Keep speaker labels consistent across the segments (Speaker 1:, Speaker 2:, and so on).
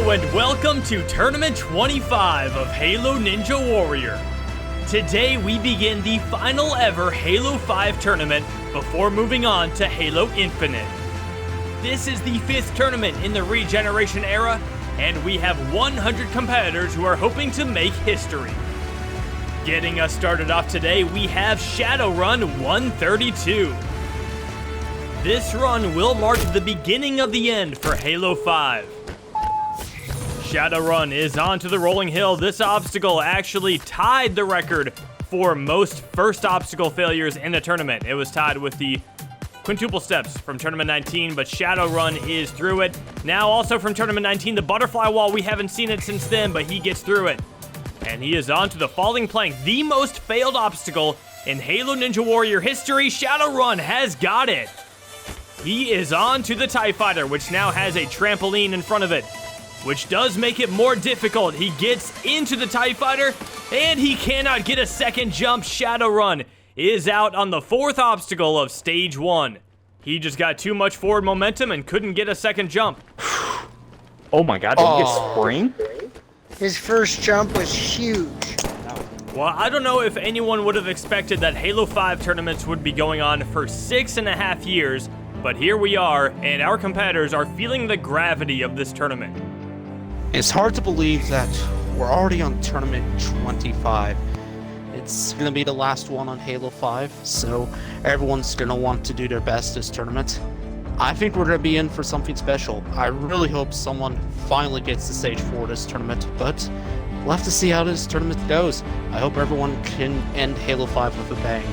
Speaker 1: Hello and welcome to Tournament 25 of Halo Ninja Warrior. Today we begin the final ever Halo 5 tournament before moving on to Halo Infinite. This is the 5th tournament in the Regeneration Era, and we have 100 competitors who are hoping to make history. Getting us started off today, we have Shadowrun 132. This run will mark the beginning of the end for Halo 5. Shadowrun is onto the rolling hill. This obstacle actually tied the record for most first obstacle failures in a tournament. It was tied with the quintuple steps from Tournament 19, but Shadowrun is through it. Now also from Tournament 19, the butterfly wall, we haven't seen it since then, but he gets through it. And he is onto the falling plank, the most failed obstacle in Halo Ninja Warrior history. Shadowrun has got it. He is on to the TIE Fighter, which now has a trampoline in front of it, which does make it more difficult. He gets into the TIE Fighter, and he cannot get a second jump. Shadowrun is out on the 4th obstacle of Stage 1. He just got too much forward momentum and couldn't get a second jump.
Speaker 2: Oh my god, did he get spring?
Speaker 3: His first jump was huge.
Speaker 1: Well, I don't know if anyone would have expected that Halo 5 tournaments would be going on for 6.5 years, but here we are, and our competitors are feeling the gravity of this tournament.
Speaker 4: It's hard to believe that we're already on Tournament 25. It's going to be the last one on Halo 5, so everyone's going to want to do their best this tournament. I think we're going to be in for something special. I really hope someone finally gets to Stage 4 this tournament, but we'll have to see how this tournament goes. I hope everyone can end Halo 5 with a bang.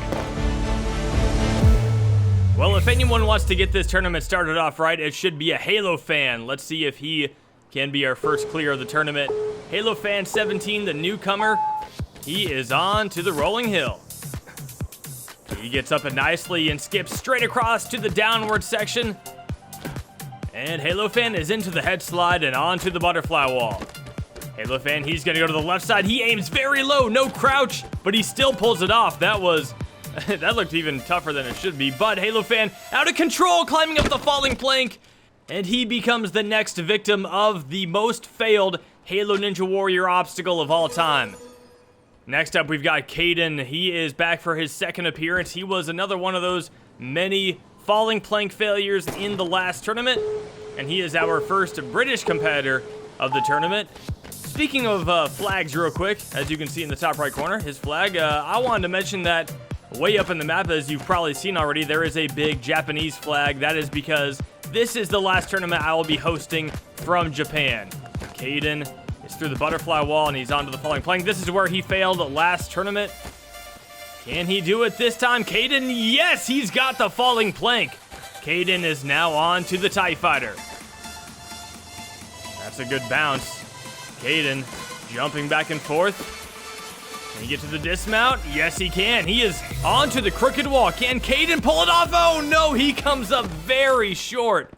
Speaker 1: Well, if anyone wants to get this tournament started off right, it should be a Halo fan. Let's see if he can be our first clear of the tournament. Halo fan 17, the newcomer, he is on to the rolling hill. He gets up it nicely and skips straight across to the downward section. And Halo fan is into the head slide and onto the butterfly wall. Halo fan, he's gonna go to the left side. He aims very low, no crouch, but he still pulls it off. That looked even tougher than it should be. But Halo fan, out of control, climbing up the falling plank. And he becomes the next victim of the most failed Halo Ninja Warrior obstacle of all time. Next up, we've got Kaden. He is back for his second appearance. He was another one of those many falling plank failures in the last tournament. And he is our first British competitor of the tournament. Speaking of flags real quick, as you can see in the top right corner, his flag, I wanted to mention that way up in the map, as you've probably seen already, there is a big Japanese flag. That is because this is the last tournament I will be hosting from Japan. Kaden is through the butterfly wall and he's onto the falling plank. This is where he failed last tournament. Can he do it this time? Kaden, yes, he's got the falling plank. Kaden is now on to the TIE Fighter. That's a good bounce. Kaden jumping back and forth. Can he get to the dismount? Yes, he can. He is onto the crooked wall. Can Kaden pull it off? Oh, no, he comes up very short.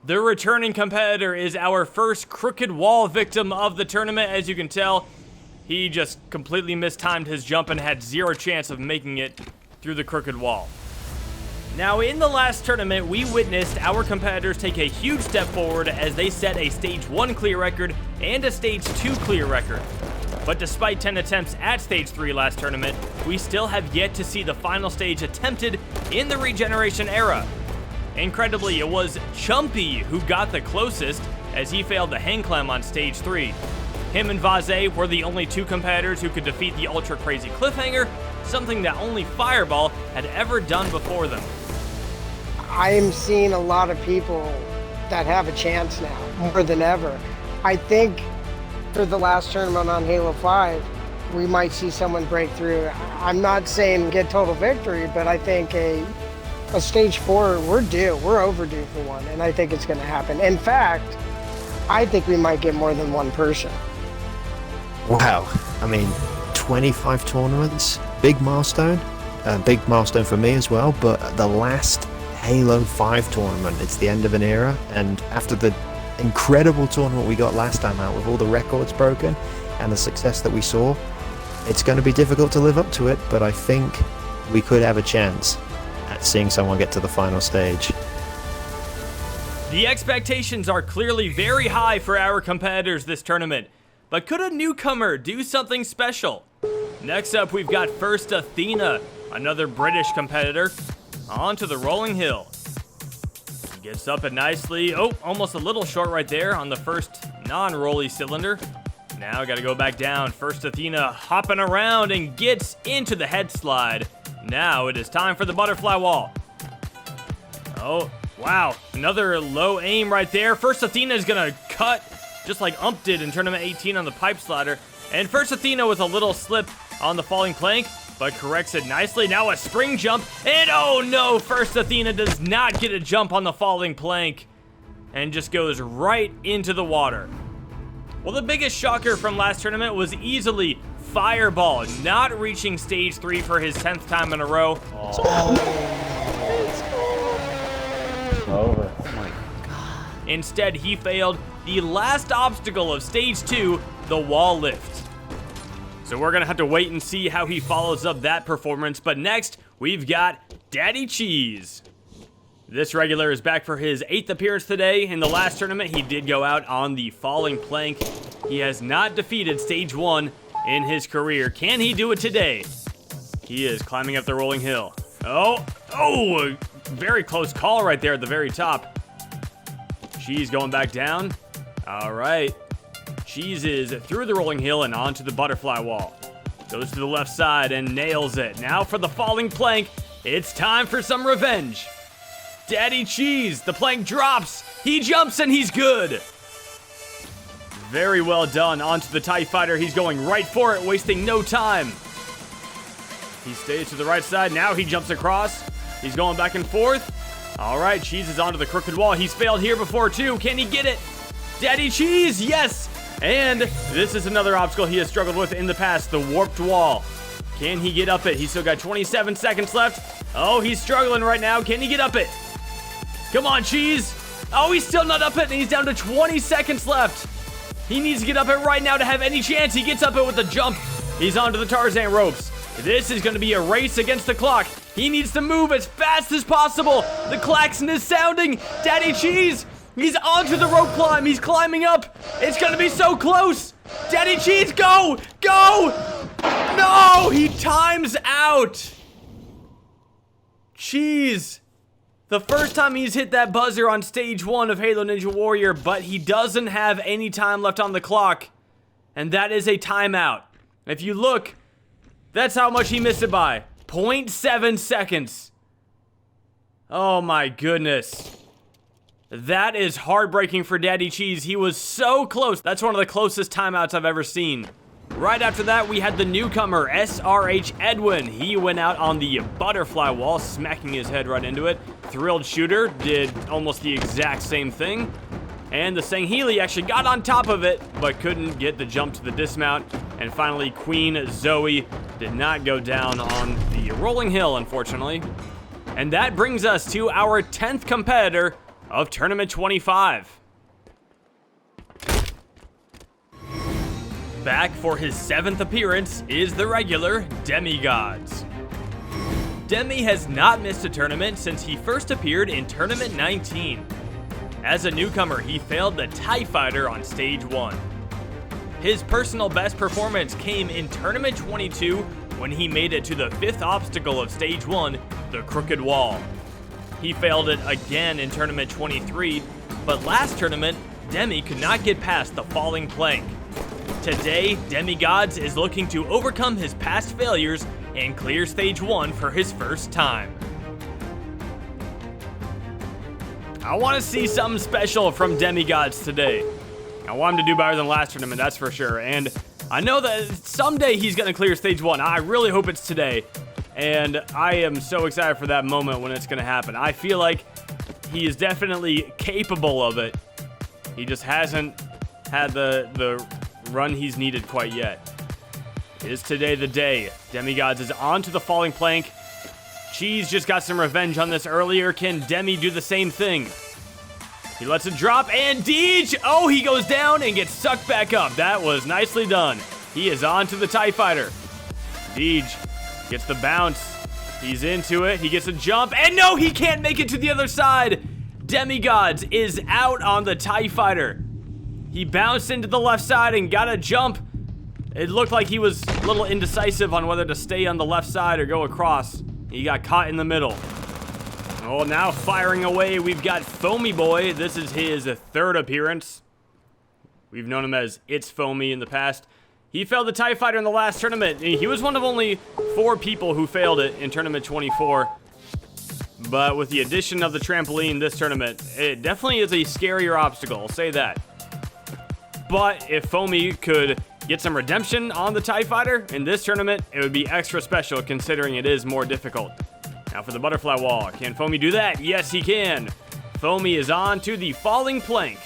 Speaker 1: The returning competitor is our first crooked wall victim of the tournament. As you can tell, he just completely mistimed his jump and had zero chance of making it through the crooked wall. Now, in the last tournament, we witnessed our competitors take a huge step forward as they set a Stage 1 clear record and a Stage 2 clear record. But despite 10 attempts at Stage 3 last tournament, we still have yet to see the final stage attempted in the Regeneration Era. Incredibly, it was Chumpy who got the closest as he failed the hang climb on Stage 3. Him and Vaze were the only two competitors who could defeat the ultra crazy cliffhanger, something that only Fireball had ever done before them.
Speaker 3: I am seeing a lot of people that have a chance now, more than ever. I think for the last tournament on Halo 5, we might see someone break through. I'm not saying get total victory, but I think a Stage 4, we're overdue for one, and I think it's going to happen. In fact, I think we might get more than one person.
Speaker 5: Wow, I mean, 25 tournaments, big milestone for me as well, but the last Halo 5 tournament, it's the end of an era, and after the incredible tournament we got last time out with all the records broken and the success that we saw, it's going to be difficult to live up to it, but I think we could have a chance at seeing someone get to the final stage.
Speaker 1: The expectations are clearly very high for our competitors this tournament, but could a newcomer do something special? Next up, we've got first Athena, another British competitor, onto the rolling hill. Gets up it nicely. Oh, almost a little short right there on the first non-rolly cylinder. Now got to go back down. First Athena hopping around and gets into the head slide. Now it is time for the butterfly wall. Oh, wow. Another low aim right there. First Athena is going to cut just like Ump did in Tournament 18 on the pipe slider. And first Athena with a little slip on the falling plank, but corrects it nicely. Now a spring jump. And oh no, first Athena does not get a jump on the falling plank and just goes right into the water. Well, the biggest shocker from last tournament was easily Fireball, not reaching stage 3 for his 10th time in a row.
Speaker 2: Over.
Speaker 4: Oh my god.
Speaker 1: Instead, he failed the last obstacle of stage 2, the wall lift. So we're gonna have to wait and see how he follows up that performance. But next, we've got Daddycheese. This regular is back for his 8th appearance today. In the last tournament, he did go out on the falling plank. He has not defeated stage 1 in his career. Can he do it today? He is climbing up the rolling hill. Oh, a very close call right there at the very top. Cheese going back down. All right. Cheese is through the rolling hill and onto the butterfly wall. Goes to the left side and nails it. Now for the falling plank. It's time for some revenge. Daddycheese, the plank drops. He jumps and he's good. Very well done. Onto the TIE Fighter. He's going right for it, wasting no time. He stays to the right side. Now he jumps across. He's going back and forth. All right, Cheese is onto the crooked wall. He's failed here before too. Can he get it? Daddycheese, yes. And this is another obstacle he has struggled with in the past, the warped wall. Can he get up it? He's still got 27 seconds left. Oh, he's struggling right now. Can he get up it? Come on, Cheese. Oh, he's still not up it, and he's down to 20 seconds left. He needs to get up it right now to have any chance. He gets up it with a jump. He's onto the Tarzan ropes. This is going to be a race against the clock. He needs to move as fast as possible. The klaxon is sounding. Daddycheese, he's onto the rope climb. He's climbing up. It's going to be so close. Daddycheese, go! Go! No, he times out. Cheese. The first time he's hit that buzzer on stage 1 of Halo Ninja Warrior, but he doesn't have any time left on the clock. And that is a timeout. If you look, that's how much he missed it by. 0.7 seconds. Oh my goodness. That is heartbreaking for Daddycheese. He was so close. That's one of the closest timeouts I've ever seen. Right after that, we had the newcomer, SRHXEdwin. He went out on the butterfly wall, smacking his head right into it. Thrilled Shooter did almost the exact same thing. And the Sangheili actually got on top of it, but couldn't get the jump to the dismount. And finally, Qweenzoey did not go down on the rolling hill, unfortunately. And that brings us to our 10th competitor of Tournament 25. Back for his 7th appearance is the regular DeMi GoDz. Demi has not missed a tournament since he first appeared in Tournament 19. As a newcomer, he failed the TIE Fighter on stage 1. His personal best performance came in Tournament 22 when he made it to the 5th obstacle of stage 1, the crooked wall. He failed it again in Tournament 23, but last tournament, Demi could not get past the falling plank. Today, DeMi GoDz is looking to overcome his past failures and clear stage 1 for his first time. I want to see something special from DeMi GoDz today. I want him to do better than last tournament, that's for sure. And I know that someday he's going to clear stage 1. I really hope it's today. And I am so excited for that moment when it's going to happen. I feel like he is definitely capable of it. He just hasn't had the run he's needed quite yet. Is today the day? DeMi GoDz is onto the falling plank. Cheese just got some revenge on this earlier. Can Demi do the same thing? He lets it drop, and Deej! Oh, he goes down and gets sucked back up. That was nicely done. He is on to the TIE Fighter. Deej gets the bounce. He's into it. He gets a jump, and no, he can't make it to the other side. DeMi GoDz is out on the TIE Fighter. He bounced into the left side and got a jump. It looked like he was a little indecisive on whether to stay on the left side or go across. He got caught in the middle. Oh, now firing away, we've got Foamyboiii. This is his third appearance. We've known him as It's Foamy in the past. He failed the TIE Fighter in the last tournament. He was one of only 4 people who failed it in Tournament 24. But with the addition of the trampoline this tournament, it definitely is a scarier obstacle, I'll say that. But if Foamy could get some redemption on the TIE Fighter in this tournament, it would be extra special considering it is more difficult. Now for the butterfly wall, can Foamy do that? Yes, he can. Foamy is on to the falling plank.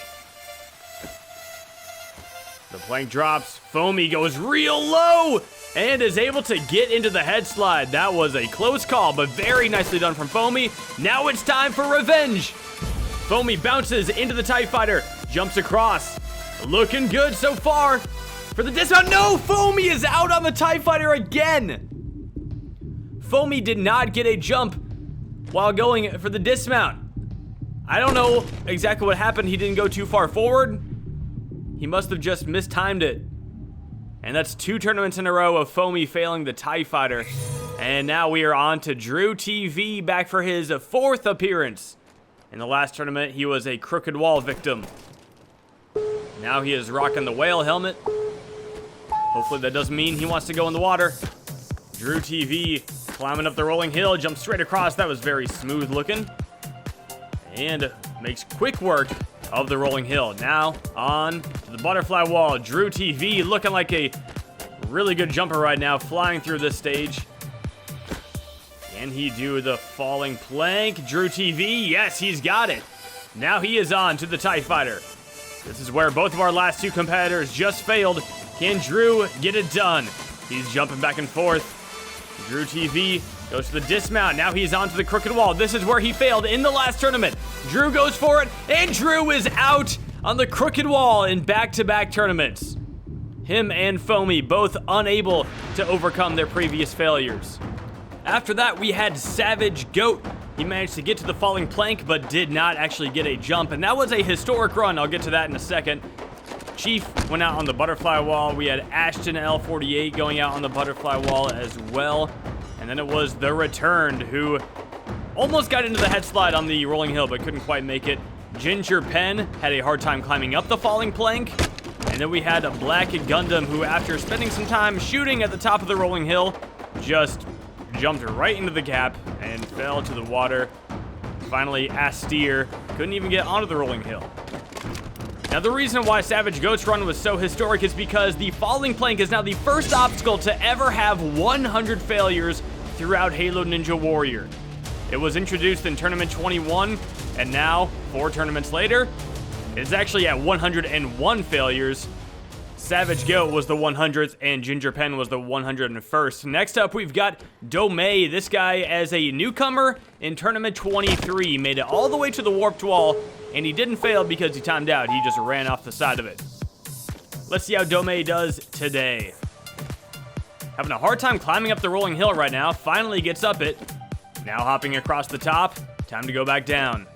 Speaker 1: The plank drops, Foamy goes real low and is able to get into the head slide. That was a close call, but very nicely done from Foamy. Now it's time for revenge. Foamy bounces into the TIE Fighter, jumps across. Looking good so far. For the dismount, no! Foamy is out on the TIE Fighter again! Foamy did not get a jump while going for the dismount. I don't know exactly what happened. He didn't go too far forward. He must have just mistimed it. And that's 2 tournaments in a row of Foamy failing the TIE Fighter. And now we are on to DrewtV, back for his 4th appearance. In the last tournament, he was a crooked wall victim. Now he is rocking the whale helmet. Hopefully that doesn't mean he wants to go in the water. DrewtV climbing up the rolling hill, jumps straight across. That was very smooth looking. And makes quick work of the rolling hill. Now on to the butterfly wall. DrewtV looking like a really good jumper right now, flying through this stage. Can he do the falling plank? DrewtV, yes, he's got it. Now he is on to the TIE Fighter. This is where both of our last 2 competitors just failed. Can Drew get it done? He's jumping back and forth. DrewtV goes to the dismount. Now he's onto the crooked wall. This is where he failed in the last tournament. Drew goes for it, and Drew is out on the crooked wall in back-to-back tournaments. Him and Foamy both unable to overcome their previous failures. After that, we had Savage Goat. He managed to get to the falling plank, but did not actually get a jump, and that was a historic run. I'll get to that in a second. Chief went out on the butterfly wall. We had Ashton L48 going out on the butterfly wall as well. And then it was TheReturned, who almost got into the head slide on the rolling hill, but couldn't quite make it. Ginger Pen had a hard time climbing up the falling plank. And then we had a Black Gundam, who after spending some time shooting at the top of the rolling hill, just jumped right into the gap and fell to the water. Finally, Astere couldn't even get onto the rolling hill. Now, the reason why Savage Goat's run was so historic is because the falling plank is now the first obstacle to ever have 100 failures throughout Halo Ninja Warrior. It was introduced in Tournament 21, and now, 4 tournaments later, it's actually at 101 failures. Savage Goat was the 100th, and Ginger Pen was the 101st. Next up, we've got DeMi. This guy, as a newcomer in Tournament 23, made it all the way to the warped wall, and he didn't fail because he timed out. He just ran off the side of it. Let's see how DeMi does today. Having a hard time climbing up the rolling hill right now. Finally gets up it. Now hopping across the top. Time to go back down.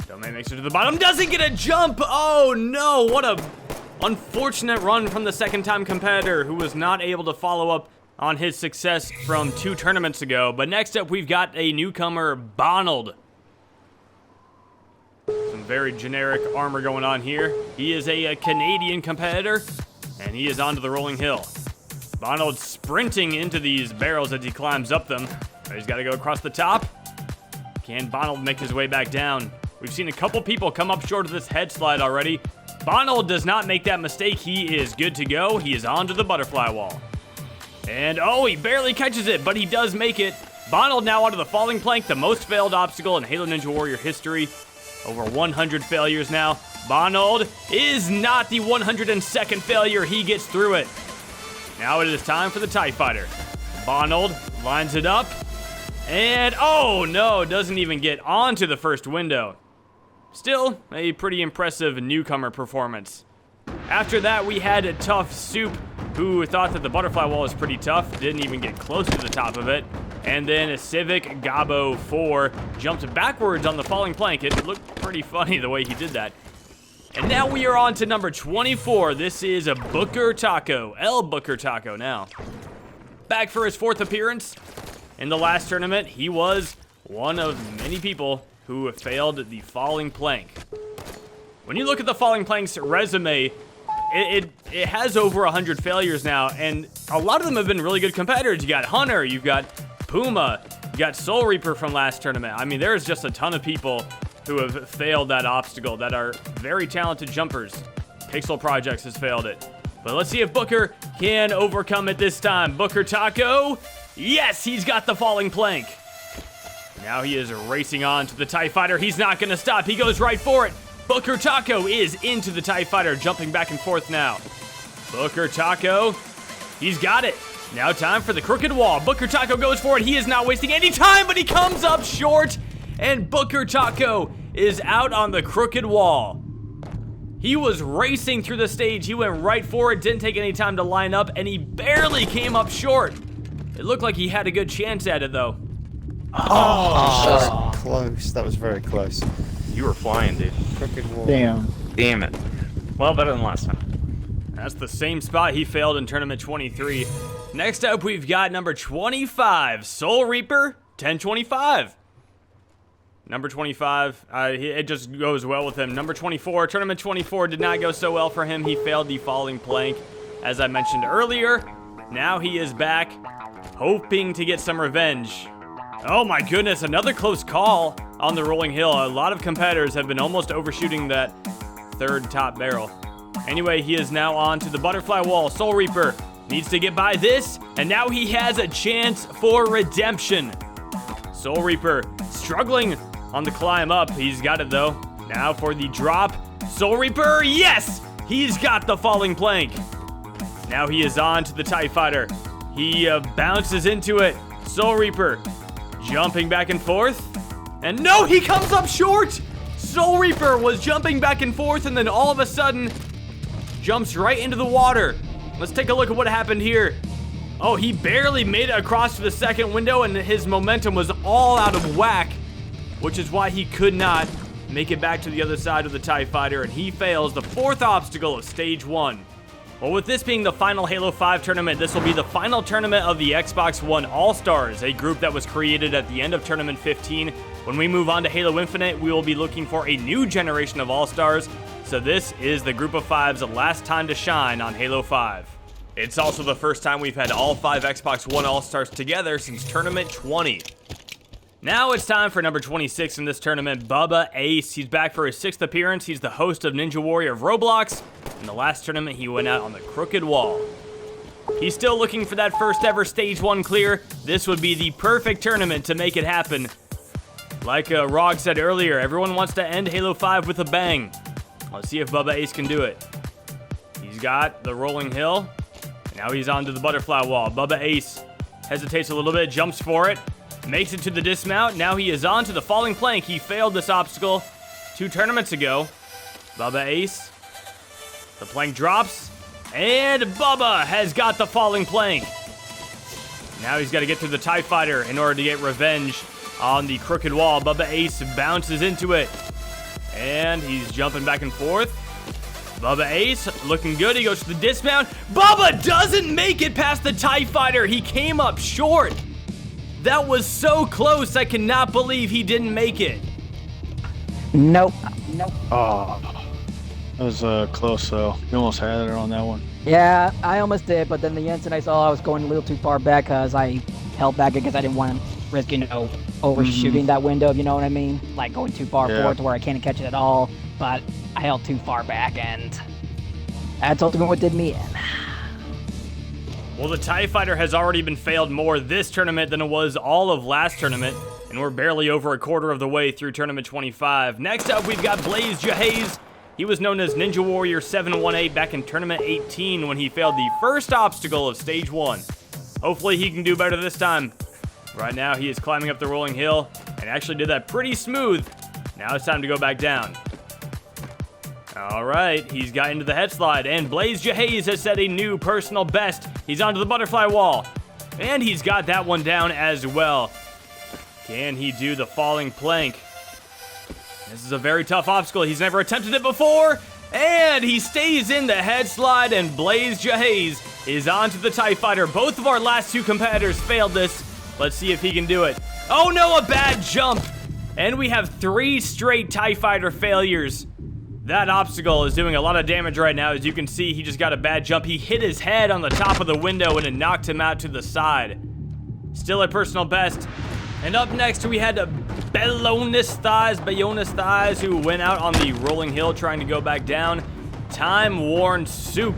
Speaker 1: DeMi makes it to the bottom. Doesn't get a jump. Oh no, what a unfortunate run from the second-time competitor who was not able to follow up on his success from 2 tournaments ago. But next up, we've got a newcomer, Bonald. Some very generic armor going on here. He is a Canadian competitor, and he is onto the rolling hill. Bonald sprinting into these barrels as he climbs up them. He's got to go across the top. Can Bonald make his way back down? We've seen a couple people come up short of this head slide already. Bonald does not make that mistake. He is good to go. He is onto the butterfly wall. And oh, he barely catches it, but he does make it. Bonald now onto the falling plank, the most failed obstacle in Halo Ninja Warrior history. Over 100 failures now. Bonald is not the 102nd failure. He gets through it. Now it is time for the TIE Fighter. Bonald lines it up. And oh no, doesn't even get onto the first window. Still, a pretty impressive newcomer performance. After that, we had a Tough Soup, who thought that the butterfly wall was pretty tough, didn't even get close to the top of it. And then a Civic Gabo 4 jumped backwards on the falling plank. It looked pretty funny the way he did that. And now we are on to number 24. This is a ELBookerTaco. ELBookerTaco now. Back for his 4th appearance. In the last tournament, he was one of many people who failed the falling plank. When you look at the falling plank's resume, it has over 100 failures now, and a lot of them have been really good competitors. You got Hunter, you've got Puma, you got Soul Reaper from last tournament. I mean, there's just a ton of people who have failed that obstacle that are very talented jumpers. Pixel Projects has failed it. But let's see if Booker can overcome it this time. ELBookerTaco, yes, he's got the falling plank. Now he is racing on to the TIE Fighter. He's not gonna stop, he goes right for it. ELBookerTaco is into the TIE Fighter, jumping back and forth now. ELBookerTaco, he's got it. Now time for the crooked wall. ELBookerTaco goes for it. He is not wasting any time, but he comes up short. And ELBookerTaco is out on the crooked wall. He was racing through the stage. He went right for it, didn't take any time to line up, and he barely came up short. It looked like he had a good chance at it, though.
Speaker 5: Oh, that was close. That was very close.
Speaker 2: You were flying, dude.
Speaker 5: Crooked wall.
Speaker 2: Damn it. Well, better than last time.
Speaker 1: That's the same spot he failed in tournament 23. Next up, we've got number 25, Soul Reaper, 1025. Number 25, it just goes well with him. Number 24, tournament 24 did not go so well for him. He failed the falling plank, as I mentioned earlier. Now he is back, hoping to get some revenge. Oh my goodness, another close call on the rolling hill. A lot of competitors have been almost overshooting that 3rd top barrel. Anyway, he is now on to the butterfly wall. Soul Reaper needs to get by this, and now he has a chance for redemption. Soul Reaper struggling on the climb up. He's got it though. Now for the drop. Soul Reaper, yes! He's got the falling plank. Now he is on to the TIE Fighter. He bounces into it. Soul Reaper jumping back and forth. And no, he comes up short! Soul Reaper was jumping back and forth and then all of a sudden jumps right into the water. Let's take a look at what happened here. Oh, he barely made it across to the 2nd window and his momentum was all out of whack, which is why he could not make it back to the other side of the TIE Fighter, and he fails the 4th obstacle of stage 1. Well, with this being the final Halo 5 tournament, this will be the final tournament of the Xbox One All-Stars, a group that was created at the end of Tournament 15. When we move on to Halo Infinite, we will be looking for a new generation of All-Stars, so this is the Group of Five's last time to shine on Halo 5. It's also the first time we've had all 5 Xbox One All-Stars together since Tournament 20. Now it's time for number 26 in this tournament, BubbaAce. He's back for his 6th appearance. He's the host of Ninja Warrior of Roblox. In the last tournament, he went out on the crooked wall. He's still looking for that first ever stage 1 clear. This would be the perfect tournament to make it happen. Like Rog said earlier, everyone wants to end Halo 5 with a bang. Let's see if BubbaAce can do it. He's got the rolling hill. Now he's onto the butterfly wall. BubbaAce hesitates a little bit, jumps for it. Makes it to the dismount. Now he is on to the falling plank. He failed this obstacle 2 tournaments ago. BubbaAce. The plank drops. And Bubba has got the falling plank. Now he's got to get through the TIE Fighter in order to get revenge on the crooked wall. BubbaAce bounces into it. And he's jumping back and forth. BubbaAce looking good. He goes to the dismount. Bubba doesn't make it past the TIE Fighter. He came up short. That was so close. I cannot believe he didn't make it.
Speaker 6: Nope.
Speaker 7: Oh, that was close though. You almost had it on that one.
Speaker 6: Yeah, I almost did, but then the instant I saw I was going a little too far back because I held back because I didn't want to risk, overshooting that window, if you know what I mean? Like going too far forward to where I can't catch it at all, but I held too far back and that's ultimately what did me in.
Speaker 1: Well, the TIE Fighter has already been failed more this tournament than it was all of last tournament, and we're barely over a quarter of the way through Tournament 25. Next up, we've got Jahaze. He was known as Ninja Warrior 718 back in Tournament 18 when he failed the first obstacle of Stage 1. Hopefully he can do better this time. Right now, he is climbing up the rolling hill, and actually did that pretty smooth. Now it's time to go back down. All right, he's got into the head slide, and Jahaze has set a new personal best. He's onto the butterfly wall. And he's got that one down as well. Can he do the falling plank? This is a very tough obstacle. He's never attempted it before. And he stays in the head slide, and Blaze Jahaze is onto the TIE Fighter. Both of our last two competitors failed this. Let's see if he can do it. Oh no, a bad jump. And we have 3 straight TIE Fighter failures. That obstacle is doing a lot of damage right now. As you can see, he just got a bad jump. He hit his head on the top of the window and it knocked him out to the side. Still a personal best. And up next, we had Bellonas Thighs, who went out on the rolling hill trying to go back down. Time-worn soup.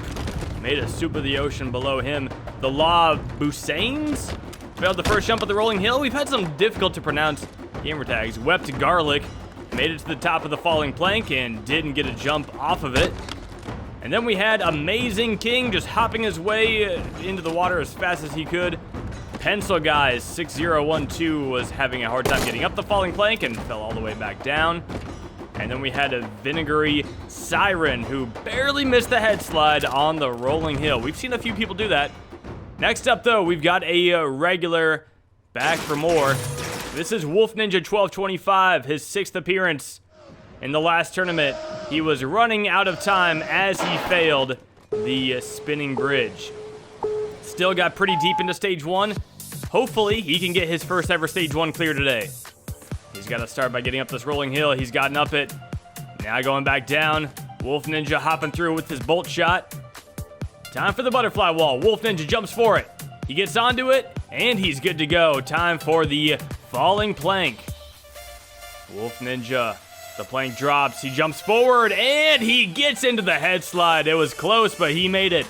Speaker 1: Made a soup of the ocean below him. TheLawBusseins failed the first jump of the rolling hill. We've had some difficult to pronounce gamer tags. Wept Garlic made it to the top of the falling plank and didn't get a jump off of it. And then we had Amazing King just hopping his way into the water as fast as he could. Pencil Guys 6012 was having a hard time getting up the falling plank and fell all the way back down. And then we had a Vinegary Siren who barely missed the head slide on the rolling hill. We've seen a few people do that. Next up though, we've got a regular back for more. This is Wolf Ninja 1225, his 6th appearance in the last tournament. He was running out of time as he failed the spinning bridge. Still got pretty deep into stage 1. Hopefully, he can get his first ever stage 1 clear today. He's got to start by getting up this rolling hill. He's gotten up it. Now going back down. Wolf Ninja hopping through with his bolt shot. Time for the butterfly wall. Wolf Ninja jumps for it. He gets onto it, and he's good to go. Time for the falling plank. Wolf Ninja, the plank drops. He jumps forward, and he gets into the head slide. It was close, but he made it.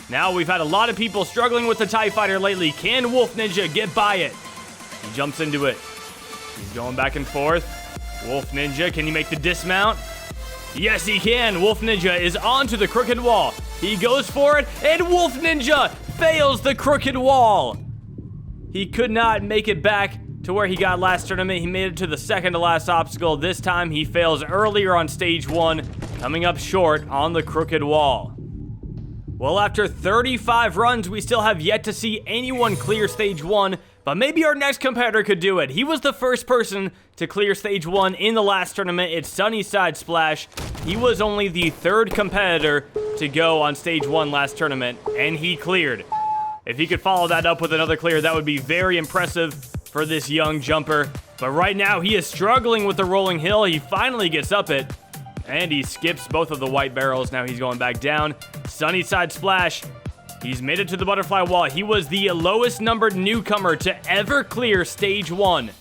Speaker 1: Now we've had a lot of people struggling with the TIE Fighter lately. Can Wolf Ninja get by it? He jumps into it. He's going back and forth. Wolf Ninja, can he make the dismount? Yes, he can. Wolf Ninja is onto the crooked wall. He goes for it, and Wolf Ninja fails the crooked wall. He could not make it back to where he got last tournament. He made it to the second to last obstacle. This time he fails earlier on stage 1, coming up short on the crooked wall. Well, after 35 runs, we still have yet to see anyone clear stage 1, but maybe our next competitor could do it. He was the first person to clear stage 1 in the last tournament. It's SunnysideSplash. He was only the 3rd competitor to go on stage 1 last tournament, and he cleared. If he could follow that up with another clear, that would be very impressive for this young jumper. But right now, he is struggling with the rolling hill. He finally gets up it, and he skips both of the white barrels. Now he's going back down. SunnysideSplash. He's made it to the butterfly wall. He was the lowest numbered newcomer to ever clear stage 1.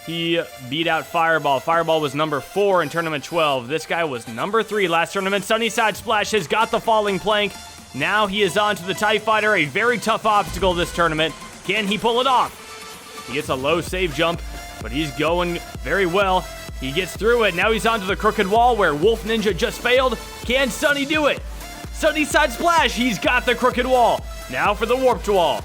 Speaker 1: He beat out Fireball. Fireball was number 4 in tournament 12. This guy was number 3 last tournament. SunnysideSplash has got the falling plank. Now he is on to the TIE Fighter, a very tough obstacle this tournament. Can he pull it off? He gets a low save jump, but he's going very well. He gets through it. Now he's onto the crooked wall where Wolf Ninja just failed. Can Sunny do it? SunnysideSplash, he's got the crooked wall. Now for the warped wall.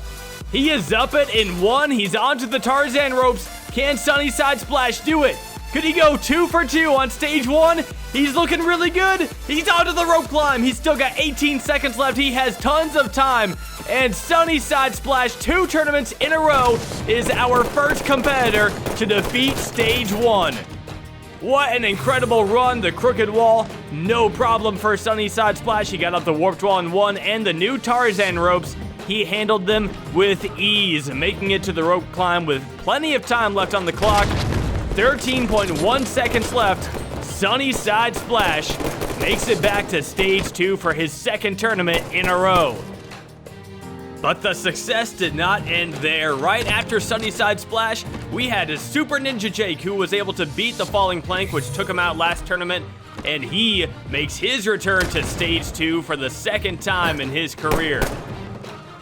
Speaker 1: He is up it in 1. He's onto the Tarzan ropes. Can SunnysideSplash do it? Could he go 2 for 2 on stage 1? He's looking really good. He's onto the rope climb. He's still got 18 seconds left. He has tons of time. And SunnysideSplash, 2 tournaments in a row, is our first competitor to defeat stage 1. What an incredible run. The crooked wall, no problem for SunnysideSplash. He got up the warped wall in 1, and the new Tarzan ropes, he handled them with ease, making it to the rope climb with plenty of time left on the clock. 13.1 seconds left. SunnysideSplash makes it back to stage 2 for his 2nd tournament in a row. But the success did not end there. Right after SunnysideSplash, we had a Super Ninja Jake who was able to beat the falling plank, which took him out last tournament, and he makes his return to stage 2 for the 2nd time in his career.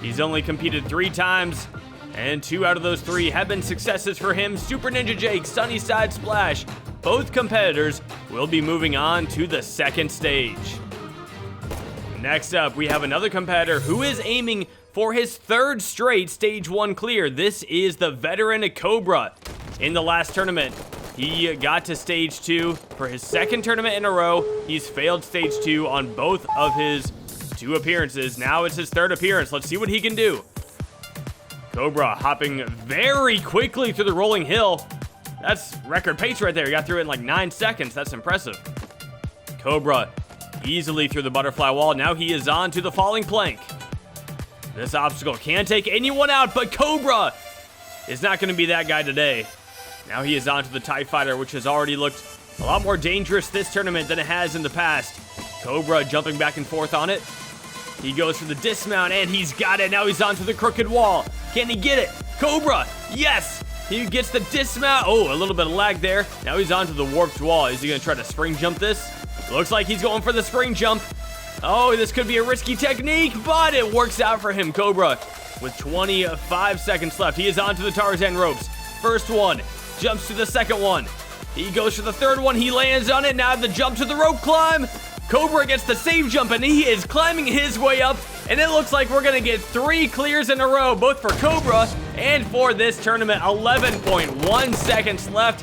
Speaker 1: He's only competed 3 times, and 2 out of those 3 have been successes for him. Super Ninja Jake, SunnysideSplash, both competitors will be moving on to the 2nd stage. Next up, we have another competitor who is aiming for his 3rd straight stage 1 clear. This is the veteran Cobra. In the last tournament, he got to stage 2 for his 2nd tournament in a row. He's failed stage 2 on both of his 2 appearances. Now it's his 3rd appearance. Let's see what he can do. Cobra hopping very quickly through the rolling hill. That's record pace right there. He got through it in like 9 seconds. That's impressive. Cobra easily through the butterfly wall. Now he is on to the falling plank. This obstacle can't take anyone out, but Cobra is not going to be that guy today. Now he is on to the TIE Fighter, which has already looked a lot more dangerous this tournament than it has in the past. Cobra jumping back and forth on it. He goes for the dismount, and he's got it. Now he's onto the crooked wall. Can he get it? Cobra, yes! He gets the dismount. Oh, a little bit of lag there. Now he's onto the warped wall. Is he going to try to spring jump this? Looks like he's going for the spring jump. Oh, this could be a risky technique, but it works out for him. Cobra with 25 seconds left. He is onto the Tarzan ropes. First one, jumps to the second one. He goes for the third one. He lands on it. Now the jump to the rope climb. Cobra gets the save jump, and he is climbing his way up. And it looks like we're going to get 3 clears in a row, both for Cobra and for this tournament. 11.1 seconds left.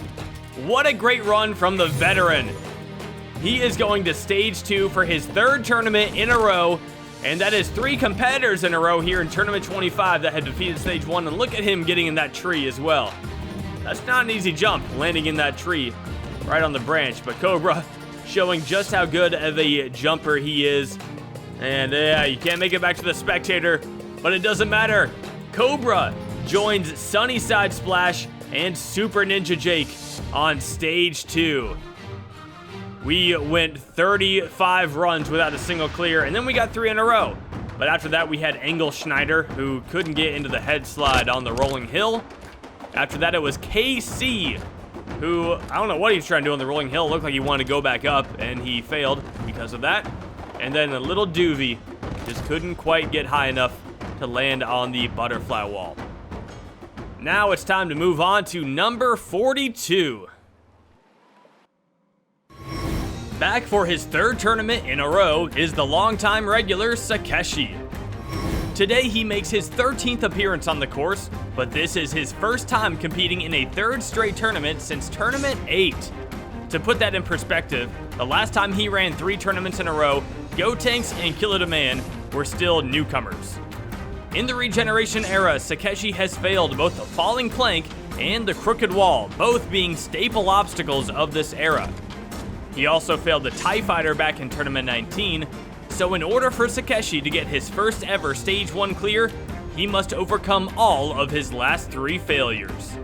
Speaker 1: What a great run from the veteran. He is going to stage 2 for his 3rd tournament in a row. And that is 3 competitors in a row here in Tournament 25 that had defeated stage 1. And look at him getting in that tree as well. That's not an easy jump, landing in that tree right on the branch. But Cobra showing just how good of a jumper he is. And yeah, you can't make it back to the spectator, but it doesn't matter. Cobra joins SunnysideSplash and Super Ninja Jake on stage 2. We went 35 runs without a single clear, and then we got 3 in a row. But after that, we had Engelschneider, who couldn't get into the head slide on the rolling hill. After that, it was KC, who, I don't know what he was trying to do on the rolling hill. It looked like he wanted to go back up, and he failed because of that. And then a little duvy just couldn't quite get high enough to land on the butterfly wall. Now it's time to move on to number 42. Back for his 3rd tournament in a row is the longtime regular SACKESHI. Today he makes his 13th appearance on the course, but this is his first time competing in a 3rd straight tournament since Tournament 8. To put that in perspective, the last time he ran 3 tournaments in a row, Gotenks and Kill It A Man were still newcomers. In the Regeneration Era, SACKESHI has failed both the falling plank and the crooked wall, both being staple obstacles of this era. He also failed the TIE Fighter back in Tournament 19, so in order for SACKESHI to get his first ever Stage 1 clear, he must overcome all of his last 3 failures.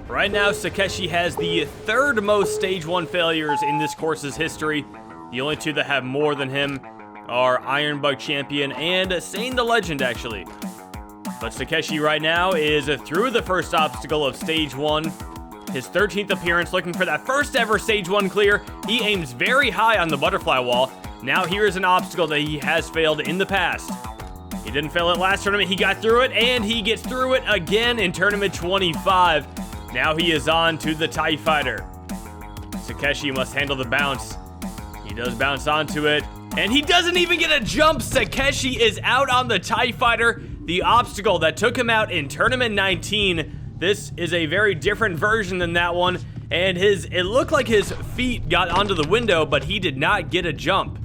Speaker 1: Right now, SACKESHI has the 3rd most Stage 1 failures in this course's history. The only 2 that have more than him are Iron Bug Champion and Sane the Legend, actually. But SACKESHI right now is through the first obstacle of Stage 1. His 13th appearance, looking for that first ever Stage 1 clear. He aims very high on the butterfly wall. Now here is an obstacle that he has failed in the past. He didn't fail it last tournament, he got through it, and he gets through it again in Tournament 25. Now he is on to the TIE Fighter. SACKESHI must handle the bounce. He does bounce onto it, and he doesn't even get a jump. SACKESHI is out on the TIE Fighter, the obstacle that took him out in Tournament 19. This is a very different version than that one, and it looked like his feet got onto the window, but he did not get a jump.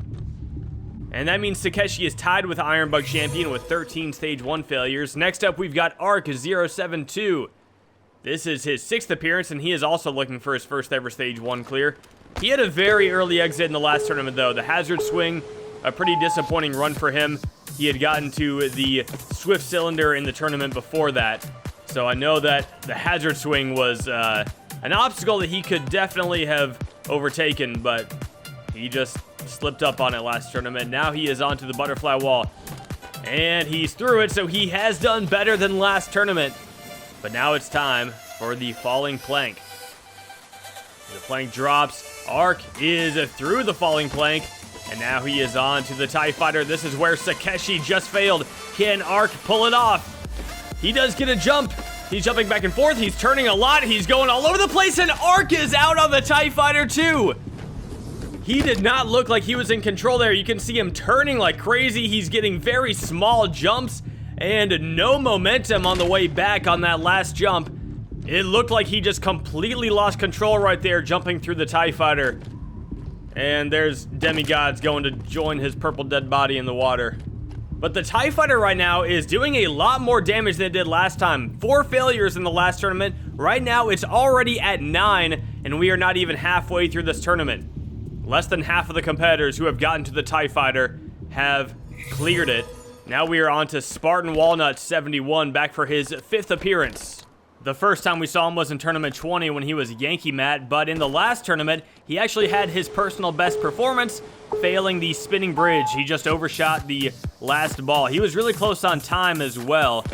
Speaker 1: And that means SACKESHI is tied with Iron Bug Champion with 13 Stage 1 failures. Next up, we've got Arc072. This is his 6th appearance, and he is also looking for his first ever Stage 1 clear. He had a very early exit in the last tournament, though. The Hazard Swing, a pretty disappointing run for him. He had gotten to the Swift Cylinder in the tournament before that. So I know that the Hazard Swing was an obstacle that he could definitely have overtaken, but he just slipped up on it last tournament. Now he is onto the butterfly wall, and he's through it, so he has done better than last tournament. But now it's time for the falling plank. The plank drops. Arc is through the falling plank, and now he is on to the TIE Fighter. This is where SACKESHI just failed. Can Arc pull it off? He does get a jump. He's jumping back and forth. He's turning a lot. He's going all over the place, and Arc is out on the TIE Fighter too. He did not look like he was in control there. You can see him turning like crazy. He's getting very small jumps and no momentum on the way back on that last jump. It looked like he just completely lost control right there, jumping through the TIE Fighter. And there's DeMi GoDz going to join his purple dead body in the water. But the TIE Fighter right now is doing a lot more damage than it did last time. 4 failures in the last tournament. Right now, it's already at 9, and we are not even halfway through this tournament. Less than half of the competitors who have gotten to the TIE Fighter have cleared it. Now we are on to Spartan Walnut 71, back for his 5th appearance. The first time we saw him was in Tournament 20 when he was Yankee Matt, but in the last tournament, he actually had his personal best performance, failing the spinning bridge. He just overshot the last ball. He was really close on time as well,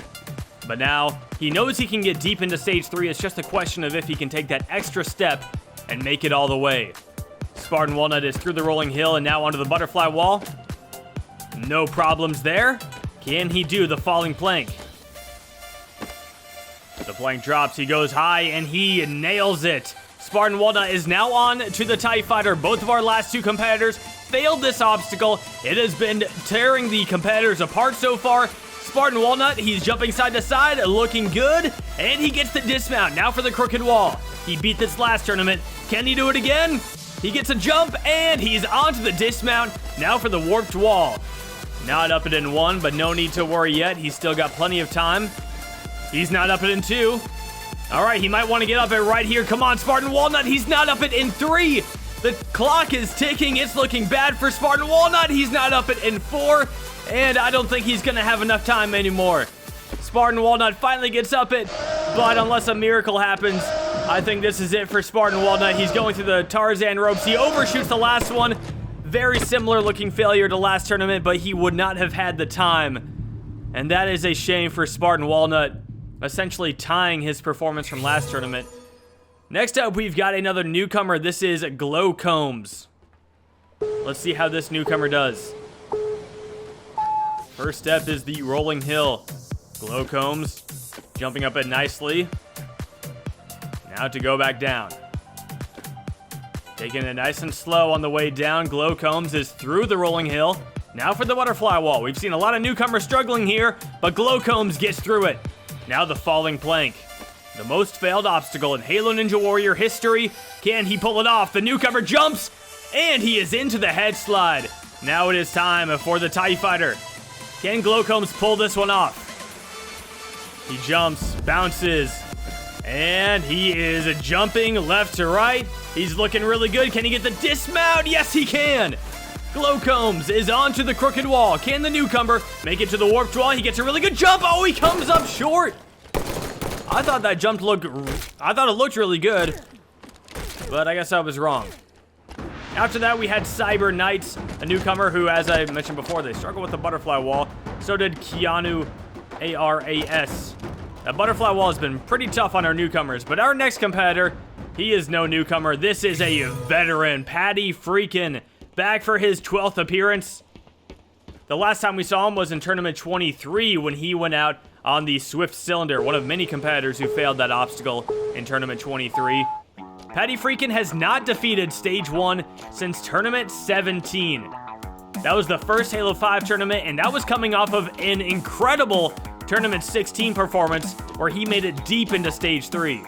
Speaker 1: but now he knows he can get deep into Stage 3. It's just a question of if he can take that extra step and make it all the way. Spartan Walnut is through the rolling hill and now onto the butterfly wall. No problems there. Can he do the falling plank? The plank drops, he goes high, and he nails it. Spartan Walnut is now on to the TIE Fighter. Both of our last 2 competitors failed this obstacle. It has been tearing the competitors apart so far. Spartan Walnut, he's jumping side to side, looking good, and he gets the dismount. Now for the crooked wall. He beat this last tournament. Can he do it again? He gets a jump, and he's onto the dismount. Now for the warped wall. Not up it in 1, but no need to worry yet. He's still got plenty of time. He's not up it in 2. All right, he might want to get up it right here. Come on, Spartan Walnut. He's not up it in 3. The clock is ticking. It's looking bad for Spartan Walnut. He's not up it in 4. And I don't think he's going to have enough time anymore. Spartan Walnut finally gets up it. But unless a miracle happens, I think this is it for Spartan Walnut. He's going through the Tarzan ropes. He overshoots the last one. Very similar looking failure to last tournament, but he would not have had the time. And that is a shame for Spartan Walnut, essentially tying his performance from last tournament. Next up, we've got another newcomer. This is Glow Combs. Let's see how this newcomer does. First step is the rolling hill. Glow Combs jumping up it nicely. Now to go back down. Taking it nice and slow on the way down. Glow Combs is through the rolling hill. Now for the butterfly wall. We've seen a lot of newcomers struggling here, but Glow Combs gets through it. Now the falling plank. The most failed obstacle in Halo Ninja Warrior history. Can he pull it off? The newcomer jumps, and he is into the head slide. Now it is time for the TIE Fighter. Can Glow Combs pull this one off? He jumps, bounces, and he is jumping left to right. He's looking really good. Can he get the dismount? Yes, he can. Glow Combs is onto the crooked wall. Can the newcomer make it to the warped wall? He gets a really good jump. Oh, he comes up short. I thought it looked really good, but I guess I was wrong. After that, we had Cyber Knights, a newcomer who, as I mentioned before, they struggle with the butterfly wall. So did Keanu ARAS. That butterfly wall has been pretty tough on our newcomers, but our next competitor, he is no newcomer. This is a veteran, Paddy freaking, back for his 12th appearance. The last time we saw him was in Tournament 23 when he went out on the Swift Cylinder, one of many competitors who failed that obstacle in Tournament 23. Paddy freaking has not defeated Stage 1 since Tournament 17. That was the first Halo 5 tournament, and that was coming off of an incredible Tournament 16 performance where he made it deep into Stage 3.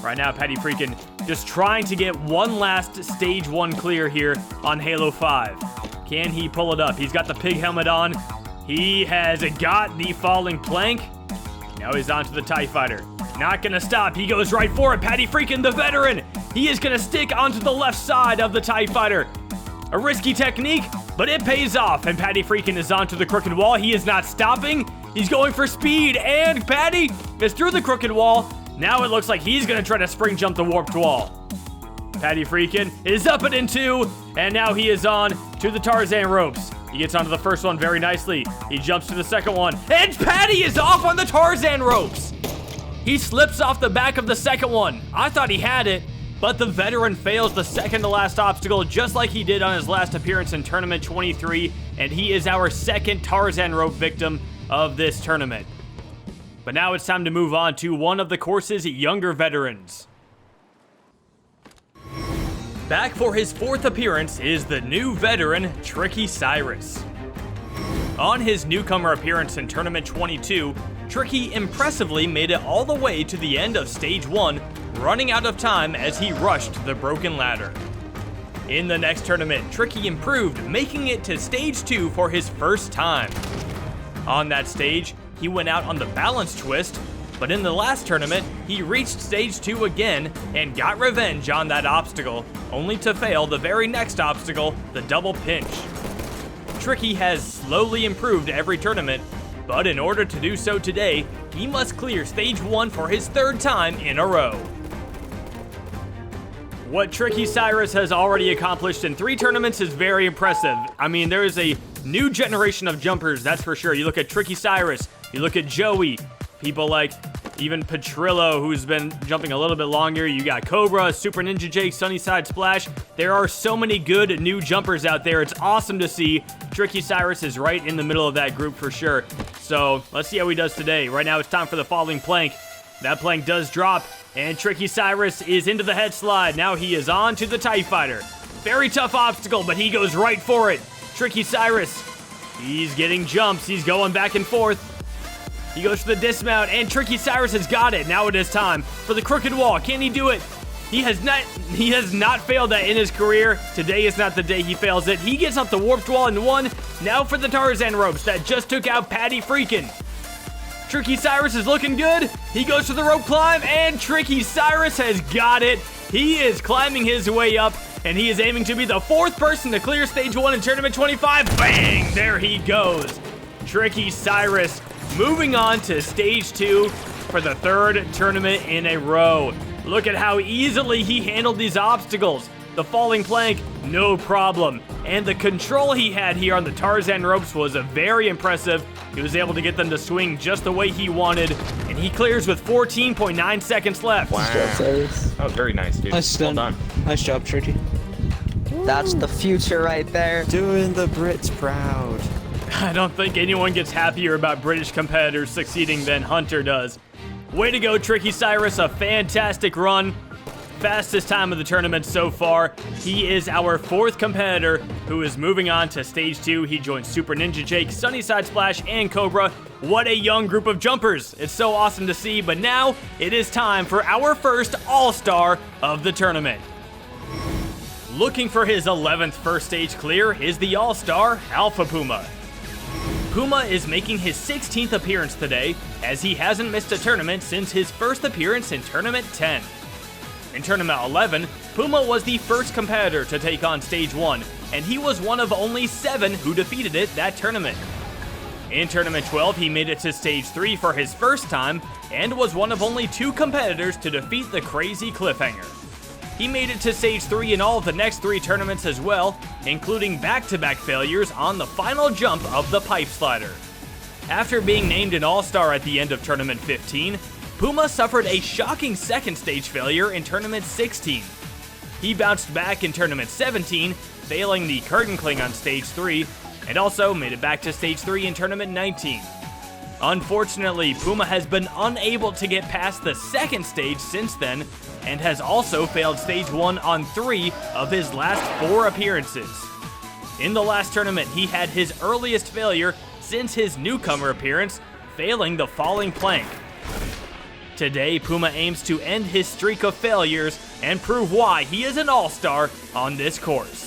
Speaker 1: Right now, Paddy freaking just trying to get one last Stage 1 clear here on Halo 5. Can he pull it up? He's got the pig helmet on. He has got the falling plank. Now he's onto the TIE Fighter. Not gonna stop. He goes right for it. Paddy freaking, the veteran. He is gonna stick onto the left side of the TIE Fighter. A risky technique, but it pays off. And Paddy freaking is onto the crooked wall. He is not stopping. He's going for speed. And Paddy is through the crooked wall. Now it looks like he's gonna try to spring jump the warped wall. Paddy freaking is up it in 2. And now he is on to the Tarzan ropes. He gets onto the first one very nicely. He jumps to the second one. And Paddy is off on the Tarzan ropes. He slips off the back of the second one. I thought he had it, but the veteran fails the second to last obstacle just like he did on his last appearance in Tournament 23, and he is our second Tarzan rope victim of this tournament. But now it's time to move on to one of the course's younger veterans. Back for his 4th appearance is the new veteran, Tricky Cyrus. On his newcomer appearance in Tournament 22, Tricky impressively made it all the way to the end of Stage 1, running out of time as he rushed the broken ladder. In the next tournament, Tricky improved, making it to stage 2 for his first time. On that stage, he went out on the balance twist, but in the last tournament, he reached stage 2 again and got revenge on that obstacle, only to fail the very next obstacle, the double pinch. Tricky has slowly improved every tournament, but in order to do so today, he must clear stage 1 for his 3rd time in a row. What Tricky Cyrus has already accomplished in 3 tournaments is very impressive. I mean, there is a new generation of jumpers, that's for sure. You look at Tricky Cyrus, you look at Joey, people like even Petrillo, who's been jumping a little bit longer. You got Cobra, Super Ninja Jake, SunnysideSplash. There are so many good new jumpers out there. It's awesome to see. Tricky Cyrus is right in the middle of that group for sure. So let's see how he does today. Right now it's time for the falling plank. That plank does drop, and Tricky Cyrus is into the head slide. Now he is on to the TIE Fighter. Very tough obstacle, but he goes right for it. Tricky Cyrus, he's getting jumps. He's going back and forth. He goes for the dismount, and Tricky Cyrus has got it. Now it is time for the crooked wall. Can he do it? He has not failed that in his career. Today is not the day he fails it. He gets up the warped wall in 1. Now for the Tarzan ropes that just took out Paddy freaking. Tricky Cyrus is looking good. He goes for the rope climb, and Tricky Cyrus has got it. He is climbing his way up, and he is aiming to be the 4th person to clear stage 1 in Tournament 25. Bang! There he goes. Tricky Cyrus moving on to stage 2 for the 3rd tournament in a row. Look at how easily he handled these obstacles. The falling plank, no problem. And the control he had here on the Tarzan ropes was very impressive. He was able to get them to swing just the way he wanted, and he clears with 14.9 seconds left.
Speaker 2: Wow. That was very nice, dude. Well done.
Speaker 4: Nice job, Tricky.
Speaker 8: That's the future right there.
Speaker 5: Doing the Brits proud.
Speaker 1: I don't think anyone gets happier about British competitors succeeding than Hunter does. Way to go, Tricky Cyrus, a fantastic run. Fastest time of the tournament so far. He is our 4th competitor who is moving on to stage 2. He joins Super Ninja Jake, SunnysideSplash, and Cobra. What a young group of jumpers. It's so awesome to see, but now it is time for our first All-Star of the tournament. Looking for his 11th first stage clear is the All-Star Alpha Puma. Puma is making his 16th appearance today, as he hasn't missed a tournament since his first appearance in Tournament 10. In Tournament 11, Puma was the first competitor to take on Stage 1, and he was one of only 7 who defeated it that tournament. In Tournament 12, he made it to Stage 3 for his first time, and was one of only 2 competitors to defeat the crazy cliffhanger. He made it to Stage 3 in all of the next 3 tournaments as well, including back-to-back failures on the final jump of the pipe slider. After being named an All-Star at the end of Tournament 15, Puma suffered a shocking second stage failure in Tournament 16. He bounced back in Tournament 17, failing the curtain cling on Stage 3, and also made it back to Stage 3 in Tournament 19. Unfortunately, Puma has been unable to get past the second stage since then, and has also failed Stage 1 on 3 of his last 4 appearances. In the last tournament, he had his earliest failure since his Newcomer appearance, failing the falling plank. Today, Puma aims to end his streak of failures and prove why he is an all-star on this course.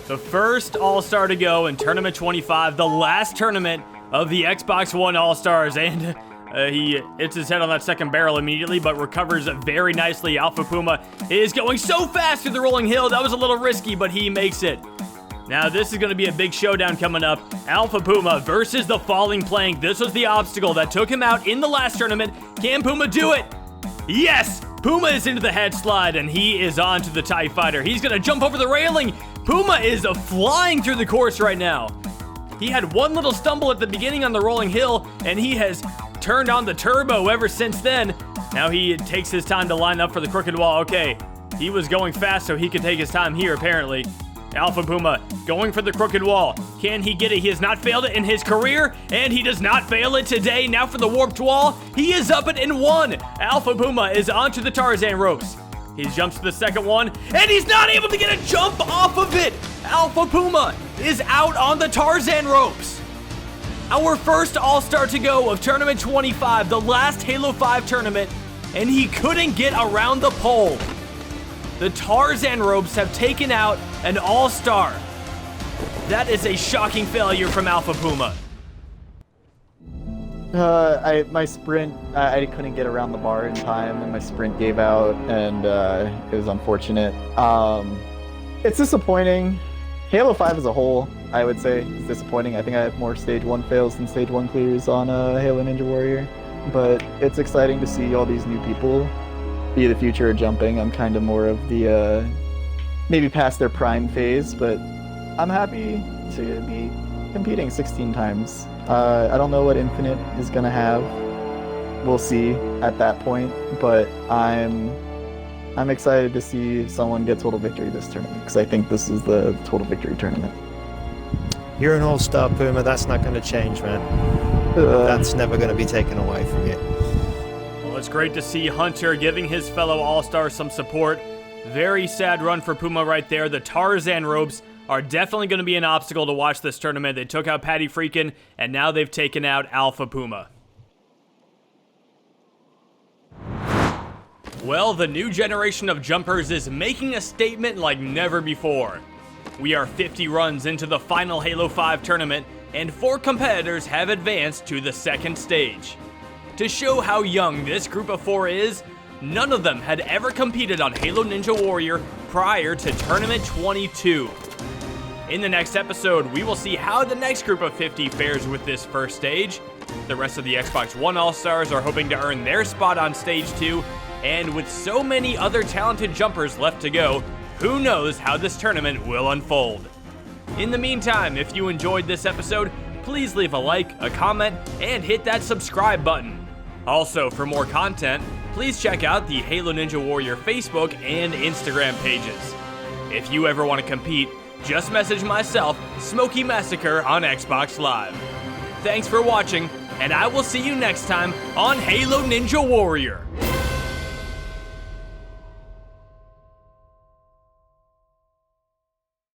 Speaker 1: The first all-star to go in Tournament 25, the last tournament of the Xbox One All-Stars, and he hits his head on that second barrel immediately, but recovers very nicely. Alpha Puma is going so fast through the rolling hill. That was a little risky, but he makes it. Now, this is going to be a big showdown coming up. Alpha Puma versus the falling plank. This was the obstacle that took him out in the last tournament. Can Puma do it? Yes! Puma is into the head slide, and he is on to the TIE Fighter. He's going to jump over the railing. Puma is flying through the course right now. He had one little stumble at the beginning on the rolling hill, and he has turned on the turbo ever since then. Now he takes his time to line up for the crooked wall. Okay, he was going fast, so he could take his time here, apparently. Alpha Puma going for the crooked wall. Can he get it? He has not failed it in his career, and he does not fail it today. Now for the warped wall. He is up it in 1. Alpha Puma is onto the Tarzan ropes. He jumps to the second one, and he's not able to get a jump off of it. Alpha Puma is out on the Tarzan ropes. Our first all-star to go of Tournament 25, the last Halo 5 tournament. and he couldn't get around the pole. The Tarzan ropes have taken out an all-star. That is a shocking failure from Alpha Puma.
Speaker 9: My sprint, I couldn't get around the bar in time, and my sprint gave out, and it was unfortunate. It's disappointing. Halo 5 as a whole, I would say, is disappointing. I think I have more Stage 1 fails than Stage 1 clears on Halo Ninja Warrior. But it's exciting to see all these new people be the future of jumping. I'm kind of more of the, maybe past their prime phase, but I'm happy to be competing 16 times. I don't know what Infinite is going to have. We'll see at that point, but I'm excited to see someone get total victory this tournament, because I think this is the total victory tournament.
Speaker 5: You're an all-star, Puma. That's not going to change, man. That's never going to be taken away from you.
Speaker 1: Well, it's great to see Hunter giving his fellow all-stars some support. Very sad run for Puma right there. The Tarzan ropes are definitely going to be an obstacle to watch this tournament. They took out Paddy Freakin', and now they've taken out Alpha Puma. Well, the new generation of jumpers is making a statement like never before. We are 50 runs into the final Halo 5 tournament, and 4 competitors have advanced to the second stage. To show how young this group of 4 is, none of them had ever competed on Halo Ninja Warrior prior to Tournament 22. In the next episode, we will see how the next group of 50 fares with this first stage. The rest of the Xbox One All-Stars are hoping to earn their spot on Stage 2, and with so many other talented jumpers left to go, who knows how this tournament will unfold. In the meantime, if you enjoyed this episode, please leave a like, a comment, and hit that subscribe button. Also, for more content, please check out the Halo Ninja Warrior Facebook and Instagram pages. If you ever want to compete, just message myself, Smokey Massacre, on Xbox Live. Thanks for watching, and I will see you next time on Halo Ninja Warrior.